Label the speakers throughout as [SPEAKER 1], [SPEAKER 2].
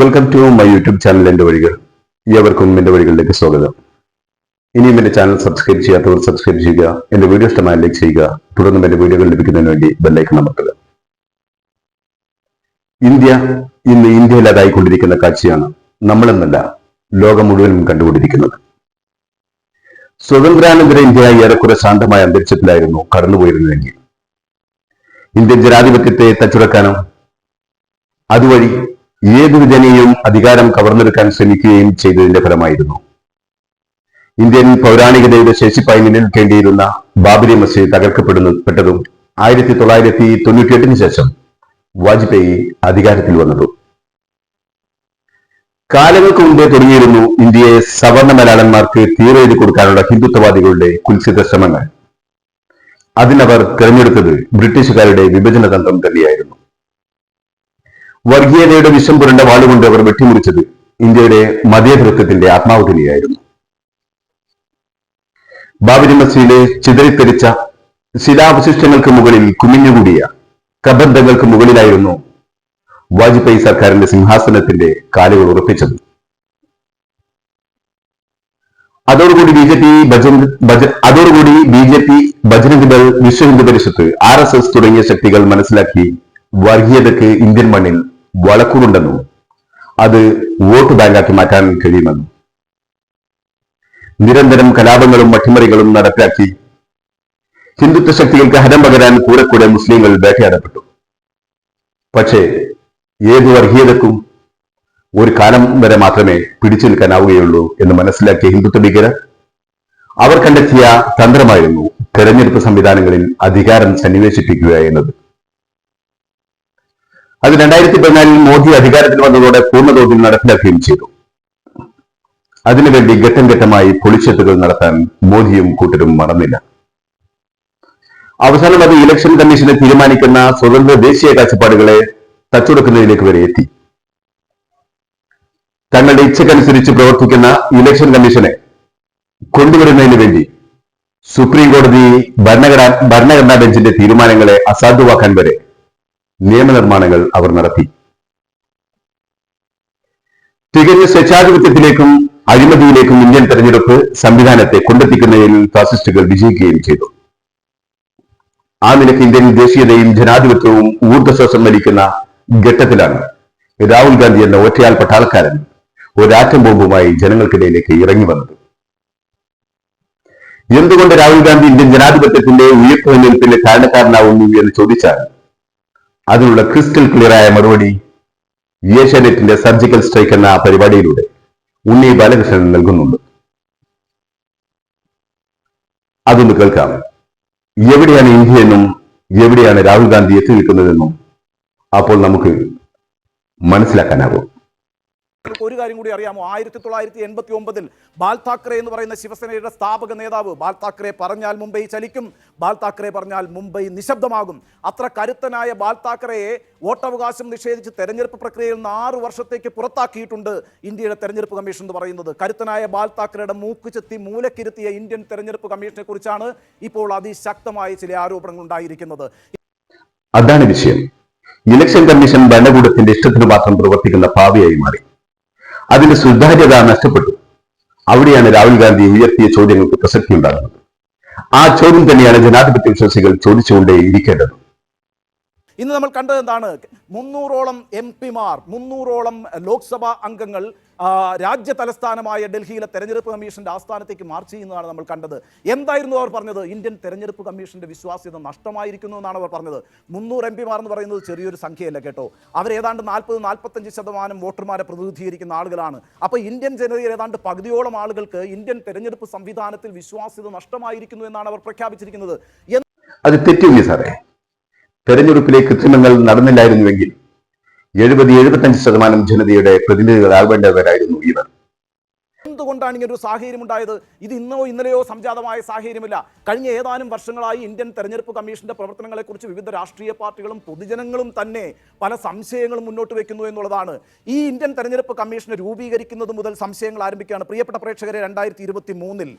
[SPEAKER 1] Welcome to my YouTube channel എൻ്റെ വഴികൾ. ഏവർക്കും എൻ്റെ വഴികളിലേക്ക് സ്വാഗതം. ഇനിയും എൻ്റെ ചാനൽ സബ്സ്ക്രൈബ് ചെയ്യാത്തവർ സബ്സ്ക്രൈബ് ചെയ്യുക, എൻ്റെ വീഡിയോ ഇഷ്ടമായി ലൈക്ക് ചെയ്യുക, തുടർന്നും എൻ്റെ വീഡിയോകൾ ലഭിക്കുന്നതിന് വേണ്ടി ബെല്ലൈക്കൺ അമർത്തുക. ഇന്ത്യ ഇന്ന് ഇന്ത്യയിലതായിക്കൊണ്ടിരിക്കുന്ന കാഴ്ചയാണ് നമ്മളെന്നല്ല ലോകം മുഴുവനും കണ്ടുകൊണ്ടിരിക്കുന്നത്. സ്വതന്ത്രാനന്തര ഇന്ത്യ ഏറെക്കുറെ ശാന്തമായ അന്തരീക്ഷത്തിലായിരുന്നു കടന്നുപോയിരുന്നതെങ്കിൽ ഇന്ത്യൻ ജനാധിപത്യത്തെ തച്ചുടക്കാനും അതുവഴി ഏതൊരു ജനയും അധികാരം കവർന്നെടുക്കാൻ ശ്രമിക്കുകയും ചെയ്തതിന്റെ ഫലമായിരുന്നു ഇന്ത്യൻ പൗരാണികതയുടെ ശേഷിപ്പായി നിലനിൽക്കേണ്ടിയിരുന്ന ബാബരി മസ്ജിദ് തകർക്കപ്പെട്ടതും 1998 ശേഷം വാജ്പേയി അധികാരത്തിൽ വന്നതും. കാലങ്ങൾക്ക് മുമ്പേ തുടങ്ങിയിരുന്നു ഇന്ത്യയെ സവർണ മലയാളന്മാർക്ക് തീരെഴുതി കൊടുക്കാനുള്ള ഹിന്ദുത്വവാദികളുടെ കുൽസിത ശ്രമങ്ങൾ. അതിനവർ തിരഞ്ഞെടുത്തത് ബ്രിട്ടീഷുകാരുടെ വിഭജന തന്ത്രം തന്നെയായിരുന്നു. വർഗീയതയുടെ വിഷം പുരണ്ട വാളുകൊണ്ട് അവർ വെട്ടിമുറിച്ചത് ഇന്ത്യയുടെ മതേതരത്വത്തിന്റെ ആത്മാവ് തന്നെയായിരുന്നു. ബാബരി മസ്ജിദിലെ ചിതറിത്തെറിച്ച ശിലാവശിഷ്ടങ്ങൾക്ക് മുകളിൽ കുമിഞ്ഞുകൂടിയ കബന്ധങ്ങൾക്ക് മുകളിലായിരുന്നു വാജ്പേയി സർക്കാരിന്റെ സിംഹാസനത്തിന്റെ കാലുകൾ ഉറപ്പിച്ചത്. അതോടുകൂടി B J P Bajrang Dal, Vishwa Hindu Parishad, RSS തുടങ്ങിയ ശക്തികൾ മനസ്സിലാക്കി വർഗീയതയ്ക്ക് ഇന്ത്യൻ മണ്ണിൽ വളക്കൂറുണ്ടെന്നും അത് വോട്ട് ബാങ്കാക്കി മാറ്റാൻ കഴിയുമെന്നും നിരന്തരം കലാപങ്ങളും അട്ടിമറികളും നടപ്പിലാക്കി ഹിന്ദുത്വ ശക്തികൾക്ക് ഹരം പകരാൻ കൂടെ കൂടെ മുസ്ലിങ്ങൾ വേട്ടയാടപ്പെട്ടു. പക്ഷേ ഏത് വർഗീയതക്കും ഒരു കാലം വരെ മാത്രമേ പിടിച്ചു നിൽക്കാനാവുകയുള്ളൂ എന്ന് മനസ്സിലാക്കിയ ഹിന്ദുത്വ ഭീകരർ അവർ കണ്ടെത്തിയ തന്ത്രമായിരുന്നു തെരഞ്ഞെടുപ്പ് സംവിധാനങ്ങളിൽ അധികാരം സന്നിവേശിപ്പിക്കുക എന്നത്. അത് 2014 മോദി അധികാരത്തിൽ വന്നതോടെ പൂർണ്ണതോതിൽ നടപ്പിലാക്കുകയും ചെയ്തു. അതിനുവേണ്ടി ഘട്ടം ഘട്ടമായി പൊളിച്ചെത്തുകൾ നടത്താൻ മോദിയും കൂട്ടരും മറന്നില്ല. അവസാനം അത് ഇലക്ഷൻ കമ്മീഷനെ തീരുമാനിക്കുന്ന സ്വതന്ത്ര ദേശീയ കാഴ്ചപ്പാടുകളെ തച്ചുടക്കുന്നതിലേക്ക് വരെ എത്തി. തങ്ങളുടെ ഇച്ഛക്കനുസരിച്ച് പ്രവർത്തിക്കുന്ന ഇലക്ഷൻ കമ്മീഷനെ കൊണ്ടുവരുന്നതിന് വേണ്ടി സുപ്രീം കോടതി ഭരണഘടനാ ബെഞ്ചിന്റെ തീരുമാനങ്ങളെ അസാധുവാക്കാൻ വരെ നിയമനിർമ്മാണങ്ങൾ അവർ നടത്തി. തികഞ്ഞ സ്വേച്ഛാധിപത്യത്തിലേക്കും അഴിമതിയിലേക്കും ഇന്ത്യൻ തെരഞ്ഞെടുപ്പ് സംവിധാനത്തെ കൊണ്ടെത്തിക്കുന്നതിൽ ഫാസിസ്റ്റുകൾ വിജയിക്കുകയും ചെയ്തു. ആ നിലയ്ക്ക് ഇന്ത്യൻ ദേശീയതയും ജനാധിപത്യവും ഊർജ്ജസ്വസം വലിക്കുന്ന ഘട്ടത്തിലാണ് രാഹുൽ ഗാന്ധി എന്ന ഒറ്റയാൾ പട്ടാളക്കാരൻ ഒരാറ്റം ബോംബുമായി ജനങ്ങൾക്കിടയിലേക്ക് ഇറങ്ങി വന്നത്. എന്തുകൊണ്ട് രാഹുൽ ഗാന്ധി ഇന്ത്യൻ ജനാധിപത്യത്തിന്റെ ഉയർത്തുനിൽപ്പിന് കാരണക്കാരനാവുന്നു എന്ന് ചോദിച്ചാൽ അതിനുള്ള ക്രിസ്റ്റൽ ക്ലിയറായ മറുപടി ഏഷ്യാനെറ്റിന്റെ സർജിക്കൽ സ്ട്രൈക്ക് എന്ന പരിപാടിയിലൂടെ ഉണ്ണി ബാലകൃഷ്ണൻ നൽകുന്നുണ്ട്. അതൊന്ന് കേൾക്കാം. എവിടെയാണ് ഇന്ത്യ എന്നും എവിടെയാണ് രാഹുൽ ഗാന്ധി എത്തി നിൽക്കുന്നതെന്നും അപ്പോൾ നമുക്ക് മനസ്സിലാക്കാനാകും.
[SPEAKER 2] ഒരു കാര്യം കൂടി അറിയാമോ? 1989 ബാൽ താക്കറെ എന്ന് പറയുന്ന ശിവസേനയുടെ സ്ഥാപക നേതാവ്, ബാൽ താക്കറെ പറഞ്ഞാൽ മുംബൈ ചലിക്കും, ബാൽ താക്കറെ പറഞ്ഞാൽ മുംബൈ നിശബ്ദമാകും. അത്ര കരുത്തനായ ബാൽ താക്കറയെ വോട്ടവകാശം നിഷേധിച്ച് തെരഞ്ഞെടുപ്പ് പ്രക്രിയയിൽ നിന്ന് 6 വർഷത്തേക്ക് പുറത്താക്കിയിട്ടുണ്ട് ഇന്ത്യയുടെ തെരഞ്ഞെടുപ്പ് കമ്മീഷൻ എന്ന് പറയുന്നത്. കരുത്തനായ ബാൽ താക്കറയുടെ മൂക്ക് ചെത്തി മൂലക്കിരുത്തിയ ഇന്ത്യൻ തെരഞ്ഞെടുപ്പ് കമ്മീഷനെ കുറിച്ചാണ് ഇപ്പോൾ അതിശക്തമായ ചില ആരോപണങ്ങൾ ഉണ്ടായിരിക്കുന്നത്.
[SPEAKER 1] അതാണ് വിഷയം. ഇലക്ഷൻ കമ്മീഷൻ ഭരണകൂടത്തിന്റെ ഇഷ്ടത്തിന് മാത്രം പ്രവർത്തിക്കുന്ന ഭാവിയായി മാറി. അതിന്റെ സുതാര്യത നഷ്ടപ്പെട്ടു. അവിടെയാണ് രാഹുൽ ഗാന്ധി ഉയർത്തിയ ചോദ്യങ്ങൾക്ക് പ്രസക്തി ഉണ്ടാകുന്നത്. ആ ചോദ്യം തന്നെയാണ് ജനാധിപത്യ വിശ്വാസികൾ ചോദിച്ചുകൊണ്ടേ ഇരിക്കേണ്ടത്.
[SPEAKER 2] ഇന്ന് നമ്മൾ കണ്ടത് എന്താണ്? 300ഓളം MP-മാർ, 300ഓളം ലോക്സഭാ അംഗങ്ങൾ രാജ്യ തലസ്ഥാനമായ ഡൽഹിയിലെ തെരഞ്ഞെടുപ്പ് കമ്മീഷന്റെ ആസ്ഥാനത്തേക്ക് മാർച്ച് ചെയ്യുന്നതാണ് നമ്മൾ കണ്ടത്. എന്തായിരുന്നു അവർ പറഞ്ഞത്? ഇന്ത്യൻ തെരഞ്ഞെടുപ്പ് കമ്മീഷന്റെ വിശ്വാസ്യത നഷ്ടമായിരിക്കുന്നു എന്നാണ് അവർ പറഞ്ഞത്. 300 MP-മാർ എന്ന് പറയുന്നത് ചെറിയൊരു സംഖ്യയല്ല കേട്ടോ. അവർ ഏതാണ്ട് 40-45% വോട്ടർമാരെ പ്രതിനിധീകരിക്കുന്ന ആളുകളാണ്. അപ്പോൾ ഇന്ത്യൻ ജനതയിൽ ഏതാണ്ട് പകുതിയോളം ആളുകൾക്ക് ഇന്ത്യൻ തെരഞ്ഞെടുപ്പ് സംവിധാനത്തിൽ വിശ്വാസ്യത നഷ്ടമായിരിക്കുന്നു എന്നാണ് അവർ പ്രഖ്യാപിച്ചിരിക്കുന്നത്.
[SPEAKER 1] അത് തെറ്റില്ല സാറേ. തെരഞ്ഞെടുപ്പിലെ കൃത്രിമങ്ങൾ നടന്നില്ലായിരുന്നുവെങ്കിൽ 70-75% ജനതയുടെ പ്രതിനിധികളാവേണ്ടവരായിരുന്നു ഇവർ.
[SPEAKER 2] എന്ത് എന്തുകൊണ്ടാണ് ഇങ്ങനെ ഒരു സാഹചര്യം ഉണ്ടായത്? ഇത് ഇന്നോ ഇന്നലെയോ സംജാതമായ സാഹചര്യമില്ല. കഴിഞ്ഞ ഏതാനും വർഷങ്ങളായി ഇന്ത്യൻ തെരഞ്ഞെടുപ്പ് കമ്മീഷന്റെ പ്രവർത്തനങ്ങളെക്കുറിച്ച് വിവിധ രാഷ്ട്രീയ പാർട്ടികളും പൊതുജനങ്ങളും തന്നെ പല സംശയങ്ങളും മുന്നോട്ട് വെക്കുന്നു എന്നുള്ളതാണ്. ഈ ഇന്ത്യൻ തെരഞ്ഞെടുപ്പ് കമ്മീഷനെ രൂപീകരിക്കുന്നത് മുതൽ സംശയങ്ങൾ ആരംഭിക്കുകയാണ്. പ്രിയപ്പെട്ട പ്രേക്ഷകരെ, 2023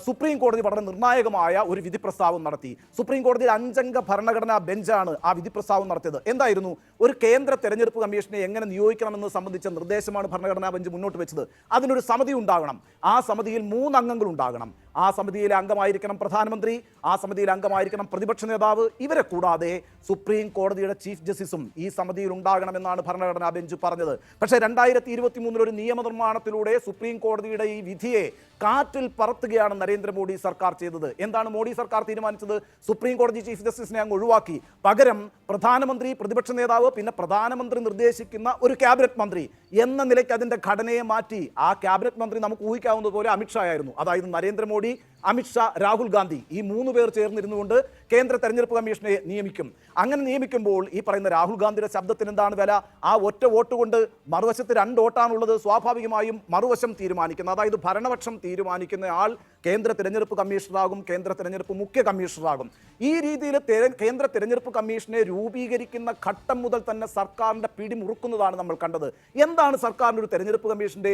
[SPEAKER 2] സുപ്രീം കോടതി വളരെ നിർണായകമായ ഒരു വിധി പ്രസ്താവം നടത്തി. സുപ്രീം കോടതിയിൽ 5 അംഗ ഭരണഘടനാ ബെഞ്ചാണ് ആ വിധി പ്രസ്താവം നടത്തിയത്. എന്തായിരുന്നു? ഒരു കേന്ദ്ര തെരഞ്ഞെടുപ്പ് കമ്മീഷനെ എങ്ങനെ നിയോഗിക്കണമെന്ന് സംബന്ധിച്ച നിർദ്ദേശമാണ് ഭരണഘടനാ ബെഞ്ച് മുന്നോട്ട് വെച്ചത്. അതിനൊരു സമിതി ഉണ്ടാകണം. ആ സമിതിയിൽ 3 അംഗങ്ങൾ ഉണ്ടാകണം. ആ സമിതിയിലെ അംഗമായിരിക്കണം പ്രധാനമന്ത്രി, ആ സമിതിയിലെ അംഗമായിരിക്കണം പ്രതിപക്ഷ നേതാവ്. ഇവരെ കൂടാതെ സുപ്രീം കോടതിയുടെ ചീഫ് ജസ്റ്റിസും ഈ സമിതിയിൽ ഉണ്ടാകണമെന്നാണ് ഭരണഘടനാ ബെഞ്ച് പറഞ്ഞത്. പക്ഷേ 2023 ഒരു നിയമനിർമ്മാണത്തിലൂടെ സുപ്രീം കോടതിയുടെ ഈ വിധിയെ കാറ്റിൽ പറത്തുകയാണ് നരേന്ദ്രമോദി സർക്കാർ ചെയ്തത്. എന്താണ് മോദി സർക്കാർ തീരുമാനിച്ചത്? സുപ്രീം കോടതി ചീഫ് ജസ്റ്റിസിനെ അങ്ങ് ഒഴിവാക്കി. പകരം പ്രധാനമന്ത്രി, പ്രതിപക്ഷ നേതാവ്, പിന്നെ പ്രധാനമന്ത്രി നിർദ്ദേശിക്കുന്ന ഒരു ക്യാബിനറ്റ് മന്ത്രി എന്ന നിലയ്ക്ക് അതിന്റെ ഘടനയെ മാറ്റി. ആ ക്യാബിനറ്റ് മന്ത്രി നമുക്ക് ഊഹിക്കാവുന്നത് പോലെ അമിത്ഷാ ആയിരുന്നു. അതായത് നരേന്ദ്രമോദി, അമിത്ഷാ, രാഹുൽ ഗാന്ധി ഈ 3 പേർ ചേർന്നിരുന്നുകൊണ്ട് കേന്ദ്ര തെരഞ്ഞെടുപ്പ് കമ്മീഷനെ നിയമിക്കും. അങ്ങനെ നിയമിക്കുമ്പോൾ ഈ പറയുന്ന രാഹുൽ ഗാന്ധിയുടെ ശബ്ദത്തിന് എന്താണ് വില? ആ ഒറ്റ വോട്ട് കൊണ്ട് മറുവശത്ത് 2 വോട്ടാണുള്ളത്. സ്വാഭാവികമായും മറുവശം തീരുമാനിക്കുന്ന, അതായത് ഭരണപക്ഷം തീരുമാനിക്കുന്ന ആൾ കേന്ദ്ര തെരഞ്ഞെടുപ്പ് കമ്മീഷണറാകും, കേന്ദ്ര തെരഞ്ഞെടുപ്പ് മുഖ്യ കമ്മീഷണറാകും. ഈ രീതിയിൽ കേന്ദ്ര തെരഞ്ഞെടുപ്പ് കമ്മീഷനെ രൂപീകരിക്കുന്ന ഘട്ടം മുതൽ തന്നെ സർക്കാരിന്റെ പിടി മുറുക്കുന്നതാണ് നമ്മൾ കണ്ടത്. എന്താണ് സർക്കാരിൻ്റെ ഒരു തെരഞ്ഞെടുപ്പ് കമ്മീഷന്റെ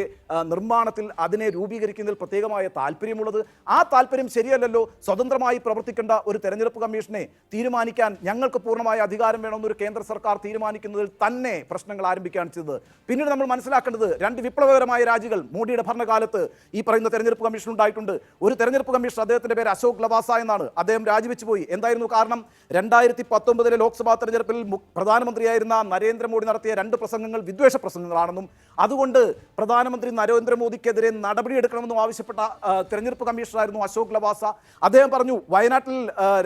[SPEAKER 2] നിർമ്മാണത്തിൽ അതിനെ രൂപീകരിക്കുന്നതിൽ പ്രത്യേകമായ താല്പര്യമുള്ളത്? ആ താല്പര്യം ശരിയല്ലല്ലോ. സ്വതന്ത്രമായി പ്രവർത്തിക്കേണ്ട ഒരു തെരഞ്ഞെടുപ്പ് കമ്മീഷനെ തീരുമാനിക്കാൻ ഞങ്ങൾക്ക് പൂർണ്ണമായ അധികാരം വേണമെന്നൊരു കേന്ദ്ര സർക്കാർ തീരുമാനിക്കുന്നതിൽ തന്നെ പ്രശ്നങ്ങൾ ആരംഭിക്കുകയാണ് ചെയ്തത്. പിന്നീട് നമ്മൾ മനസ്സിലാക്കേണ്ടത് 2 വിപ്ലവകരമായ രാജികൾ മോഡിയുടെ ഭരണകാലത്ത് ഈ പറയുന്ന തെരഞ്ഞെടുപ്പ് കമ്മീഷൻ ഉണ്ടായിട്ടുണ്ട്. ഒരു തെരഞ്ഞെടുപ്പ് കമ്മീഷണർ, അദ്ദേഹത്തിന്റെ പേര് അശോക് ലവാസ എന്നാണ്, അദ്ദേഹം രാജിവെച്ചു പോയി. എന്തായിരുന്നു കാരണം? 2019 ലോക്സഭാ തെരഞ്ഞെടുപ്പിൽ പ്രധാനമന്ത്രിയായിരുന്ന നരേന്ദ്രമോദി നടത്തിയ 2 പ്രസംഗങ്ങൾ വിദ്വേഷ പ്രസംഗങ്ങളാണെന്നും അതുകൊണ്ട് പ്രധാനമന്ത്രി നരേന്ദ്രമോദിക്കെതിരെ നടപടിയെടുക്കണമെന്നും ആവശ്യപ്പെട്ട തെരഞ്ഞെടുപ്പ് കമ്മീഷണറായിരുന്നു അശോക് ലവാസ. അദ്ദേഹം പറഞ്ഞു, വയനാട്ടിൽ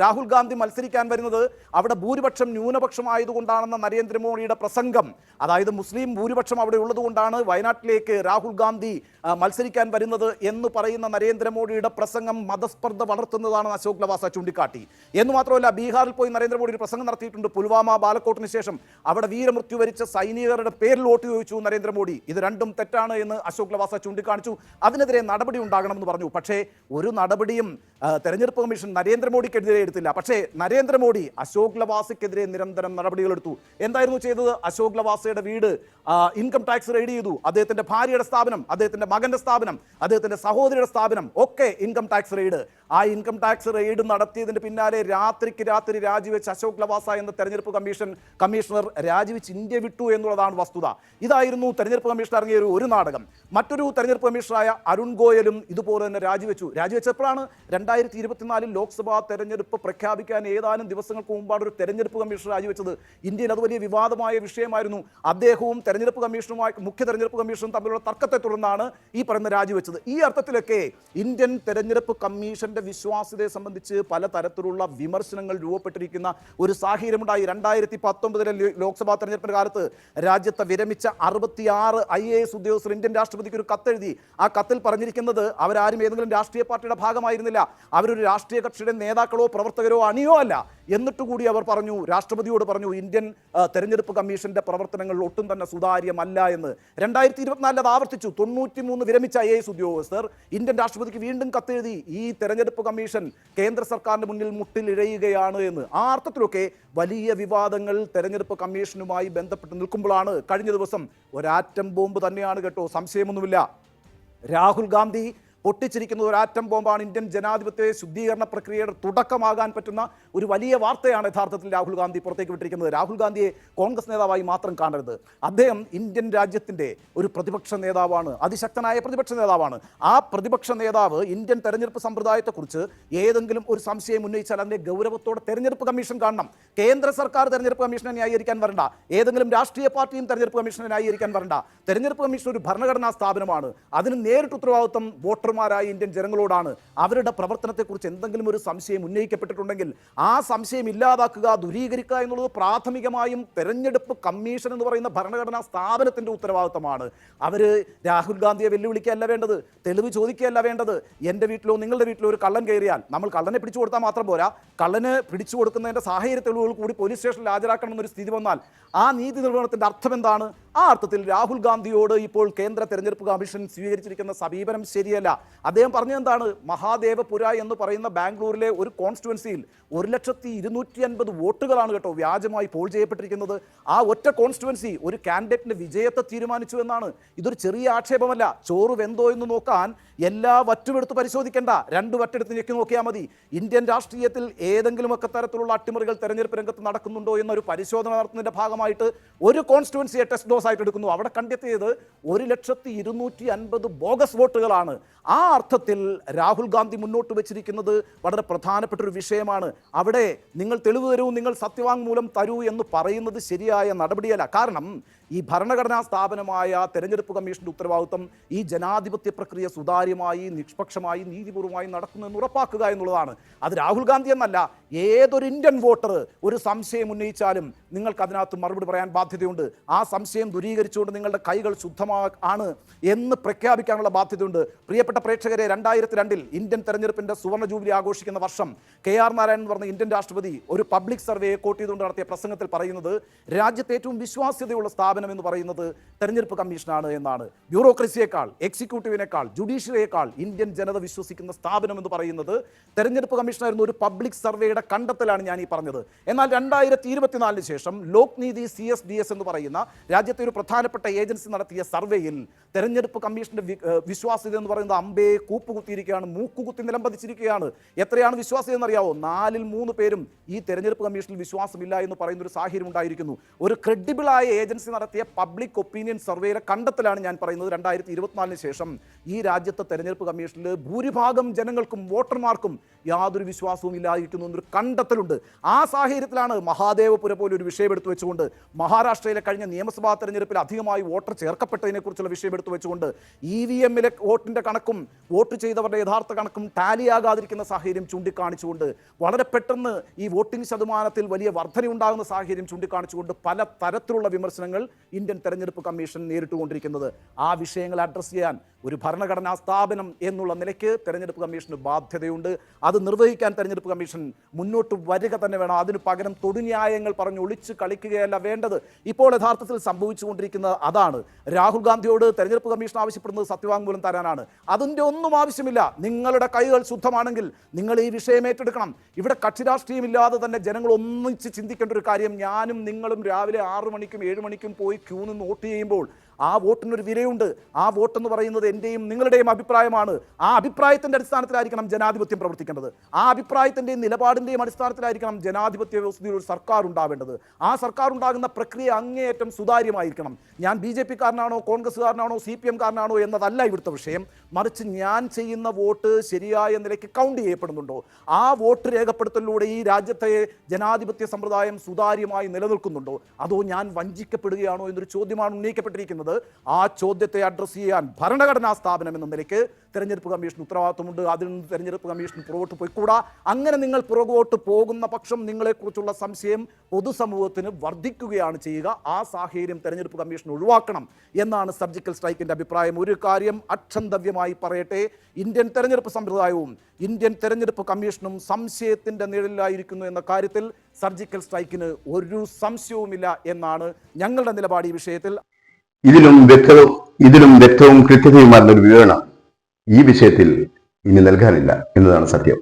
[SPEAKER 2] രാഹുൽ ഗാന്ധി മത്സരിക്കാൻ വരുന്നത് അവിടെ ഭൂരിപക്ഷം ന്യൂനപക്ഷമായതുകൊണ്ടാണെന്ന നരേന്ദ്രമോദിയുടെ പ്രസംഗം, അതായത് മുസ്ലിം ഭൂരിപക്ഷം അവിടെ ഉള്ളതുകൊണ്ടാണ് വയനാട്ടിലേക്ക് രാഹുൽ ഗാന്ധി മത്സരിക്കാൻ വരുന്നത് എന്ന് പറയുന്ന നരേന്ദ്രമോദിയുടെ പ്രസംഗം മതസ്പർദ്ധ വളർത്തുന്നതാണെന്ന് അശോക് ലവാസ ചൂണ്ടിക്കാട്ടി. എന്ന് മാത്രമല്ല, ബീഹാറിൽ പോയി നരേന്ദ്രമോദി ഒരു പ്രസംഗം നടത്തിയിട്ടുണ്ട്. പുൽവാമ, ബാലക്കോട്ടിന് ശേഷം അവിടെ വീരമൃത്യു വരിച്ച സൈനികരുടെ പേരിൽ വോട്ട് ചോദിച്ചു നരേന്ദ്രമോദി. ഇത് രണ്ടും തെറ്റാണ് എന്ന് അശോക് ലവാസ ചൂണ്ടിക്കാണിച്ചു. അതിനെതിരെ നടപടി ഉണ്ടാകണമെന്ന് പറഞ്ഞു. പക്ഷേ ഒരു നടപടിയും തെരഞ്ഞെടുപ്പ് കമ്മീഷൻ നരേന്ദ്രമോദിക്കെതിരെ എടുത്തില്ല. പക്ഷേ നരേന്ദ്രമോദി അശോക് ലവാസയ്ക്കെതിരെ നിരന്തരം നടപടികൾ എടുത്തു. എന്തായിരുന്നു ചെയ്തത്? അശോക് ലവാസയുടെ വീട് ഇൻകം ടാക്സ് റെയ്ഡ് ചെയ്തു. അദ്ദേഹത്തിന്റെ ഭാര്യയുടെ സ്ഥാപനം, അദ്ദേഹത്തിന്റെ മകന്റെ സ്ഥാപനം, അദ്ദേഹത്തിന്റെ സഹോദരിയുടെ സ്ഥാപനം ഒക്കെ ഇൻകം ടാക്സ് റെയ്ഡ്. ആ ഇൻകം ടാക്സ് റെയ്ഡ് നടത്തിയതിന് പിന്നാലെ രാത്രിക്ക് രാത്രി രാജിവെച്ച് അശോക് ലവാസ എന്ന തെരഞ്ഞെടുപ്പ് കമ്മീഷണർ രാജിവെച്ച് ഇന്ത്യ വിട്ടു എന്നുള്ളതാണ് വസ്തുത. ഇതായിരുന്നു തെരഞ്ഞെടുപ്പ് കമ്മീഷണർ ഇറങ്ങിയ ഒരു നാടകം. മറ്റൊരു തെരഞ്ഞെടുപ്പ് കമ്മീഷണറായ അരുൺ ഗോയലും ഇതുപോലെ തന്നെ രാജിവെച്ചപ്പോഴാണ് 2024 ലോക്സഭാ തെരഞ്ഞെടുപ്പ് പ്രഖ്യാപിക്കാൻ ഏതാനും ദിവസങ്ങൾക്ക് മുമ്പാണ് ഒരു തെരഞ്ഞെടുപ്പ് കമ്മീഷണർ രാജിവെച്ചത്. ഇന്ത്യയിൽ അത് വലിയ വിവാദമായ വിഷയമായിരുന്നു. അദ്ദേഹവും തെരഞ്ഞെടുപ്പ് കമ്മീഷനുമായി മുഖ്യ തെരഞ്ഞെടുപ്പ് കമ്മീഷനും തമ്മിലുള്ള തർക്കത്തെ തുടർന്നാണ് ഈ പറയുന്ന രാജിവെച്ചത്. ഈ അർത്ഥത്തിലൊക്കെ ഇന്ത്യൻ തെരഞ്ഞെടുപ്പ് കമ്മീഷന്റെ വിശ്വാസ്യതയെ സംബന്ധിച്ച് പലതരത്തിലുള്ള വിമർശനങ്ങൾ രൂപപ്പെട്ടിരിക്കുന്ന ഒരു സാഹചര്യമുണ്ടായി. 2019 ലോക്സഭാ തെരഞ്ഞെടുപ്പിന്റെ കാലത്ത് രാജ്യത്തെ വിരമിച്ച 66 IAS ഉദ്യോഗസ്ഥർ ഇന്ത്യൻ രാഷ്ട്രപതിക്ക് ഒരു കത്തെഴുതി. ആ കത്തിൽ പറഞ്ഞിരിക്കുന്നത് അവരാരും ഏതെങ്കിലും രാഷ്ട്രീയ പാർട്ടിയുടെ ഭാഗമായിരുന്നില്ല, അവരൊരു രാഷ്ട്രീയ കക്ഷിയുടെ നേതാക്കളോ പ്രവർത്തകരോ അണിയോ അല്ല. എന്നിട്ട് കൂടി അവർ പറഞ്ഞു, രാഷ്ട്രപതിയോട് പറഞ്ഞു, ഇന്ത്യൻ തെരഞ്ഞെടുപ്പ് കമ്മീഷന്റെ പ്രവർത്തനങ്ങൾ ഒട്ടും തന്നെ സുതാര്യമല്ല എന്ന്. 2024 അത് ആവർത്തിച്ചു. 93 വിരമിച്ച IAS ഉദ്യോഗസ്ഥർ ഇന്ത്യൻ രാഷ്ട്രപതിക്ക് വീണ്ടും കത്തെഴുതി, ഈ തെരഞ്ഞെടുപ്പ് കമ്മീഷൻ കേന്ദ്ര സർക്കാരിന്റെ മുന്നിൽ മുട്ടിലിഴയുകയാണ് എന്ന്. ആ അർത്ഥത്തിലൊക്കെ വലിയ വിവാദങ്ങൾ തെരഞ്ഞെടുപ്പ് കമ്മീഷനുമായി ബന്ധപ്പെട്ട് നിൽക്കുമ്പോഴാണ് കഴിഞ്ഞ ദിവസം ഒരു ആറ്റം ബോംബ് തന്നെയാണ് കേട്ടോ, സംശയമൊന്നുമില്ല. രാഹുൽ ഗാന്ധി പൊട്ടിച്ചിരിക്കുന്ന ഒരു ആറ്റം ബോംബാണ്. ഇന്ത്യൻ ജനാധിപത്യ ശുദ്ധീകരണ പ്രക്രിയയുടെ തുടക്കമാകാൻ പറ്റുന്ന ഒരു വലിയ വാർത്തയാണ് യഥാർത്ഥത്തിൽ രാഹുൽ ഗാന്ധി പുറത്തേക്ക് വിട്ടിരിക്കുന്നത്. രാഹുൽ ഗാന്ധിയെ കോൺഗ്രസ് നേതാവായി മാത്രം കാണരുത്. അദ്ദേഹം ഇന്ത്യൻ രാജ്യത്തിൻ്റെ ഒരു പ്രതിപക്ഷ നേതാവാണ്, അതിശക്തനായ പ്രതിപക്ഷ നേതാവാണ്. ആ പ്രതിപക്ഷ നേതാവ് ഇന്ത്യൻ തെരഞ്ഞെടുപ്പ് സമ്പ്രദായത്തെക്കുറിച്ച് ഏതെങ്കിലും ഒരു സംശയം ഉന്നയിച്ചാൽ അതിനെ ഗൗരവത്തോടെ തെരഞ്ഞെടുപ്പ് കമ്മീഷൻ കാണണം. കേന്ദ്ര സർക്കാർ തെരഞ്ഞെടുപ്പ് കമ്മീഷനെ ന്യായീകരിക്കാൻ വരണ്ട, ഏതെങ്കിലും രാഷ്ട്രീയ പാർട്ടിയും തെരഞ്ഞെടുപ്പ് കമ്മീഷനെ ന്യായീകരിക്കാൻ വരണ്ട. തെരഞ്ഞെടുപ്പ് കമ്മീഷൻ ഒരു ഭരണഘടനാ സ്ഥാപനമാണ്. അതിന് നേരിട്ട് ഉത്തരവാദിത്വം വോട്ടർമാരായ ഇന്ത്യൻ ജനങ്ങളോടാണ്. അവരുടെ പ്രവർത്തനത്തെക്കുറിച്ച് എന്തെങ്കിലും ഒരു സംശയം ഉന്നയിക്കപ്പെട്ടിട്ടുണ്ടെങ്കിൽ ആ സംശയം ഇല്ലാതാക്കുക, ദൂരീകരിക്കുക എന്നുള്ളത് പ്രാഥമികമായും തെരഞ്ഞെടുപ്പ് കമ്മീഷൻ എന്ന് പറയുന്ന ഭരണഘടനാ സ്ഥാപനത്തിന്റെ ഉത്തരവാദിത്തമാണ്. അവർ രാഹുൽ ഗാന്ധിയെ വെല്ലുവിളിക്കുകയല്ല വേണ്ടത്, തെളിവ് ചോദിക്കുകയല്ല വേണ്ടത്. എൻ്റെ വീട്ടിലോ നിങ്ങളുടെ വീട്ടിലോ ഒരു കള്ളൻ കയറിയാൽ നമ്മൾ കള്ളനെ പിടിച്ചു കൊടുത്താൽ മാത്രം പോരാ, കള്ളന് പിടിച്ചു കൊടുക്കുന്നതിൻ്റെ സാഹചര്യ തെളിവുകൾ കൂടി പോലീസ് സ്റ്റേഷനിൽ ഹാജരാക്കണമെന്നൊരു സ്ഥിതി വന്നാൽ ആ നീതി നിർവഹണത്തിൻ്റെ അർത്ഥം എന്താണ്? ആ അർത്ഥത്തിൽ രാഹുൽ ഗാന്ധിയോട് ഇപ്പോൾ കേന്ദ്ര തെരഞ്ഞെടുപ്പ് കമ്മീഷൻ സ്വീകരിച്ചിരിക്കുന്ന സമീപനം ശരിയല്ല. അദ്ദേഹം പറഞ്ഞതെന്താണ്? മഹാദേവപുര എന്ന് പറയുന്ന ബാംഗ്ലൂരിലെ ഒരു കോൺസ്റ്റിറ്റ്യുവൻസിയിൽ 1,250,000 വോട്ടുകളാണ് കേട്ടോ വ്യാജമായി പോൾ ചെയ്യപ്പെട്ടിരിക്കുന്നത്. ആ ഒറ്റ കോൺസ്റ്റിറ്റ്യുവൻസി ഒരു കാൻഡിഡേറ്റിന്റെ വിജയത്തെ തീരുമാനിച്ചു എന്നാണ്. ഇതൊരു ചെറിയ ആക്ഷേപമല്ല. ചോറ് വെന്തോ എന്ന് നോക്കാൻ എല്ലാ വറ്റുമെടുത്ത് പരിശോധിക്കേണ്ട, 2 വട്ടെടുത്ത് ഞെക്കി നോക്കിയാൽ മതി. ഇന്ത്യൻ രാഷ്ട്രീയത്തിൽ ഏതെങ്കിലുമൊക്കെ തരത്തിലുള്ള അട്ടിമറികൾ തെരഞ്ഞെടുപ്പ് രംഗത്ത് നടക്കുന്നുണ്ടോ എന്നൊരു പരിശോധന നടത്തുന്നതിന്റെ ഭാഗമായിട്ട് ഒരു കോൺസ്റ്റിറ്റ്യുവൻസിയെ ടെസ്റ്റ് ഡോസ് ആയിട്ട് എടുക്കുന്നു. അവിടെ കണ്ടെത്തിയത് 1,250,000 ബോഗസ് വോട്ടുകളാണ്. ആ അർത്ഥത്തിൽ രാഹുൽ ഗാന്ധി മുന്നോട്ട് വെച്ചിരിക്കുന്നത് വളരെ പ്രധാനപ്പെട്ട ഒരു വിഷയമാണ്. അവിടെ നിങ്ങൾ തെളിവ് തരൂ, നിങ്ങൾ സത്യവാങ്മൂലം തരൂ എന്ന് പറയുന്നത് ശരിയായ നടപടിയല്ല. കാരണം ഈ ഭരണഘടനാ സ്ഥാപനമായ തെരഞ്ഞെടുപ്പ് കമ്മീഷന്റെ ഉത്തരവാദിത്വം ഈ ജനാധിപത്യ പ്രക്രിയ സുതാര്യമായി, നിഷ്പക്ഷമായി, നീതിപൂർവമായി നടക്കുന്നു എന്ന് ഉറപ്പാക്കുക എന്നുള്ളതാണ്. അത് രാഹുൽ ഗാന്ധി എന്നല്ല, ഏതൊരു ഇന്ത്യൻ വോട്ടർ ഒരു സംശയം ഉന്നയിച്ചാലും നിങ്ങൾക്ക് അതിനകത്ത് മറുപടി പറയാൻ ബാധ്യതയുണ്ട്. ആ സംശയം ദൂരീകരിച്ചുകൊണ്ട് നിങ്ങളുടെ കൈകൾ ശുദ്ധമാണ് എന്ന് പ്രഖ്യാപിക്കാനുള്ള ബാധ്യതയുണ്ട്. പ്രിയപ്പെട്ട പ്രേക്ഷകരെ, 2002 ഇന്ത്യൻ തെരഞ്ഞെടുപ്പിന്റെ സുവർണ്ണ ജൂബിലി ആഘോഷിക്കുന്ന വർഷം KR നാരായണൻ എന്ന് പറഞ്ഞ ഇന്ത്യൻ രാഷ്ട്രപതി ഒരു പബ്ലിക് സർവേയെ കോട്ട് ചെയ്തുകൊണ്ട് നടത്തിയ പ്രസംഗത്തിൽ പറയുന്നത് രാജ്യത്തെ ഏറ്റവും വിശ്വാസ്യതയുള്ള സ്ഥാപനം എന്ന് പറയുന്നത് തെരഞ്ഞെടുപ്പ് കമ്മീഷനാണ് എന്നാണ്. ബ്യൂറോക്രസിയേക്കാൾ, എക്സിക്യൂട്ടീവിനേക്കാൾ, ജുഡീഷ്യറിയേക്കാൾ ഇന്ത്യൻ ജനത വിശ്വസിക്കുന്ന സ്ഥാപനം എന്ന് പറയുന്നത് തെരഞ്ഞെടുപ്പ് കമ്മീഷനായിരുന്നു. ഒരു പബ്ലിക് സർവേയുടെ കണ്ടെത്തലാണ് ഞാൻ ഈ പറഞ്ഞത്. എന്നാൽ 2024 ശേഷം ലോക് നീതി CSDS എന്ന് പറയുന്ന രാജ്യത്തെ ഒരു പ്രധാനപ്പെട്ട ഏജൻസി നടത്തിയ സർവേയിൽ തെരഞ്ഞെടുപ്പ് കമ്മീഷന്റെ വിശ്വാസ്യത എന്ന് പറയുന്നത് അമ്പേ കൂപ്പുകുത്തിയിരിക്കുകയാണ്, മൂക്കുകുത്തി നിലംപതിച്ചിരിക്കുകയാണ്. എത്രയാണ് വിശ്വാസ്യത എന്നറിയാവോ? 4 ൽ 3 പേരും ഈ തെരഞ്ഞെടുപ്പ് കമ്മീഷനിൽ വിശ്വാസമില്ല എന്ന് പറയുന്ന ഒരു സാഹചര്യം ഉണ്ടായിരിക്കുന്നു. ഒരു ക്രെഡിബിളായ ഏജൻസി നടത്തിയ പബ്ലിക് ഒപ്പീനിയൻ സർവേയുടെ കണ്ടെത്തലാണ് ഞാൻ പറയുന്നത്. 2024 ശേഷം ഈ രാജ്യത്തെ തെരഞ്ഞെടുപ്പ് കമ്മീഷനിൽ ഭൂരിഭാഗം ജനങ്ങൾക്കും വോട്ടർമാർക്കും യാതൊരു വിശ്വാസവും ഇല്ലാതിരിക്കുന്നു എന്നൊരു കണ്ടെത്തലുണ്ട്. ആ സാഹചര്യത്തിലാണ് മഹാദേവപുര പോലെ ഒരു വിഷയം എടുത്തു വെച്ചുകൊണ്ട് മഹാരാഷ്ട്രയിലെ കഴിഞ്ഞ നിയമസഭാ തെരഞ്ഞെടുപ്പിൽ അധികമായി വോട്ടർ ചേർക്കപ്പെട്ടതിനെക്കുറിച്ചുള്ള വിഷയം എടുത്തു വെച്ചുകൊണ്ട് EVM-ലെ വോട്ടിന്റെ കണക്കും വോട്ട് ചെയ്തവരുടെ യഥാർത്ഥ കണക്കും ടാലിയാകാതിരിക്കുന്ന സാഹചര്യം ചൂണ്ടിക്കാണിച്ചുകൊണ്ട് വളരെ പെട്ടെന്ന് ഈ വോട്ടിംഗ് ശതമാനത്തിൽ വലിയ വർധനയുണ്ടാകുന്ന സാഹചര്യം ചൂണ്ടിക്കാണിച്ചുകൊണ്ട് പല തരത്തിലുള്ള വിമർശനങ്ങൾ ഇന്ത്യൻ തെരഞ്ഞെടുപ്പ് കമ്മീഷൻ നേരിട്ടുകൊണ്ടിരിക്കുന്നത്. ആ വിഷയങ്ങൾ അഡ്രസ്സ് ചെയ്യാൻ ഒരു ഭരണഘടനാ സ്ഥാപനം എന്നുള്ള നിലയ്ക്ക് തെരഞ്ഞെടുപ്പ് കമ്മീഷന് ബാധ്യതയുണ്ട്. അത് നിർവഹിക്കാൻ തെരഞ്ഞെടുപ്പ് കമ്മീഷൻ മുന്നോട്ട് വരിക തന്നെ വേണം. അതിന് പകരം തൊടുന്യായങ്ങൾ പറഞ്ഞ് ഒളിച്ച് കളിക്കുകയല്ല വേണ്ടത്. ഇപ്പോൾ യഥാർത്ഥത്തിൽ സംഭവിച്ചുകൊണ്ടിരിക്കുന്നത് അതാണ്. രാഹുൽ ഗാന്ധിയോട് തെരഞ്ഞെടുപ്പ് കമ്മീഷൻ ആവശ്യപ്പെടുന്നത് സത്യവാങ്മൂലം തരാനാണ്. അതിൻ്റെ ഒന്നും ആവശ്യമില്ല. നിങ്ങളുടെ കൈകൾ ശുദ്ധമാണെങ്കിൽ നിങ്ങൾ ഈ വിഷയം ഏറ്റെടുക്കണം. ഇവിടെ കക്ഷി രാഷ്ട്രീയമില്ലാതെ തന്നെ ജനങ്ങൾ ഒന്നിച്ച് ചിന്തിക്കേണ്ട ഒരു കാര്യം, ഞാനും നിങ്ങളും രാവിലെ 6 മണിക്കും 7 മണിക്കും പോയി ക്യൂ നിന്ന് വോട്ട് ചെയ്യുമ്പോൾ ആ വോട്ടിനൊരു വിലയുണ്ട്. ആ വോട്ടെന്ന് പറയുന്നത് എൻ്റെയും നിങ്ങളുടെയും അഭിപ്രായമാണ്. ആ അഭിപ്രായത്തിൻ്റെ അടിസ്ഥാനത്തിലായിരിക്കണം ജനാധിപത്യം പ്രവർത്തിക്കേണ്ടത്. ആ അഭിപ്രായത്തിൻ്റെയും നിലപാടിൻ്റെയും അടിസ്ഥാനത്തിലായിരിക്കണം ജനാധിപത്യ വ്യവസ്ഥയിൽ ഒരു സർക്കാർ ഉണ്ടാവേണ്ടത്. ആ സർക്കാർ ഉണ്ടാകുന്ന പ്രക്രിയ അങ്ങേയറ്റം സുതാര്യമായിരിക്കണം. ഞാൻ BJP കാരനാണോ കോൺഗ്രസ്സുകാരനാണോ CPM കാരനാണോ എന്നതല്ല ഇവിടുത്തെ വിഷയം. മറിച്ച് ഞാൻ ചെയ്യുന്ന വോട്ട് ശരിയായ നിലയ്ക്ക് കൗണ്ട് ചെയ്യപ്പെടുന്നുണ്ടോ, ആ വോട്ട് രേഖപ്പെടുത്തലിലൂടെ ഈ രാജ്യത്തെ ജനാധിപത്യ സമ്പ്രദായം സുതാര്യമായി നിലനിൽക്കുന്നുണ്ടോ, അതോ ഞാൻ വഞ്ചിക്കപ്പെടുകയാണോ എന്നൊരു ചോദ്യമാണ് ഉന്നയിക്കപ്പെട്ടിരിക്കുന്നത്. ആ ചോദ്യത്തെ അഡ്രസ്സ് ചെയ്യാൻ ഭരണഘടനാ സ്ഥാപനം എന്ന നിലയ്ക്ക് തെരഞ്ഞെടുപ്പ് കമ്മീഷൻ ഉത്തരവാദിത്വമുണ്ട്. അതിൽ നിന്ന് തെരഞ്ഞെടുപ്പ് കമ്മീഷൻ പുറകോട്ട് പോയിക്കൂടാ. അങ്ങനെ നിങ്ങൾ പുറകോട്ട് പോകുന്ന പക്ഷം നിങ്ങളെക്കുറിച്ചുള്ള സംശയം പൊതുസമൂഹത്തിന് വർദ്ധിക്കുകയാണ് ചെയ്യുക. ആ സാഹചര്യം തെരഞ്ഞെടുപ്പ് കമ്മീഷൻ ഒഴിവാക്കണം എന്നാണ് സർജിക്കൽ സ്ട്രൈക്കിന്റെ അഭിപ്രായം. ഒരു കാര്യം അക്ഷന്തവ്യമായി പറയട്ടെ, ഇന്ത്യൻ തെരഞ്ഞെടുപ്പ് സമ്പ്രദായവും ഇന്ത്യൻ തെരഞ്ഞെടുപ്പ് കമ്മീഷനും സംശയത്തിന്റെ നിഴലിലായിരിക്കുന്നു എന്ന കാര്യത്തിൽ സർജിക്കൽ സ്ട്രൈക്കിന് ഒരു സംശയവുമില്ല എന്നാണ് ഞങ്ങളുടെ നിലപാട് ഈ വിഷയത്തിൽ.
[SPEAKER 1] ഇതിലും വ്യക്തവും കൃത്യതയുമാർന്ന ഒരു വിവരണം ഈ വിഷയത്തിൽ ഇനി നൽകാനില്ല എന്നതാണ് സത്യം.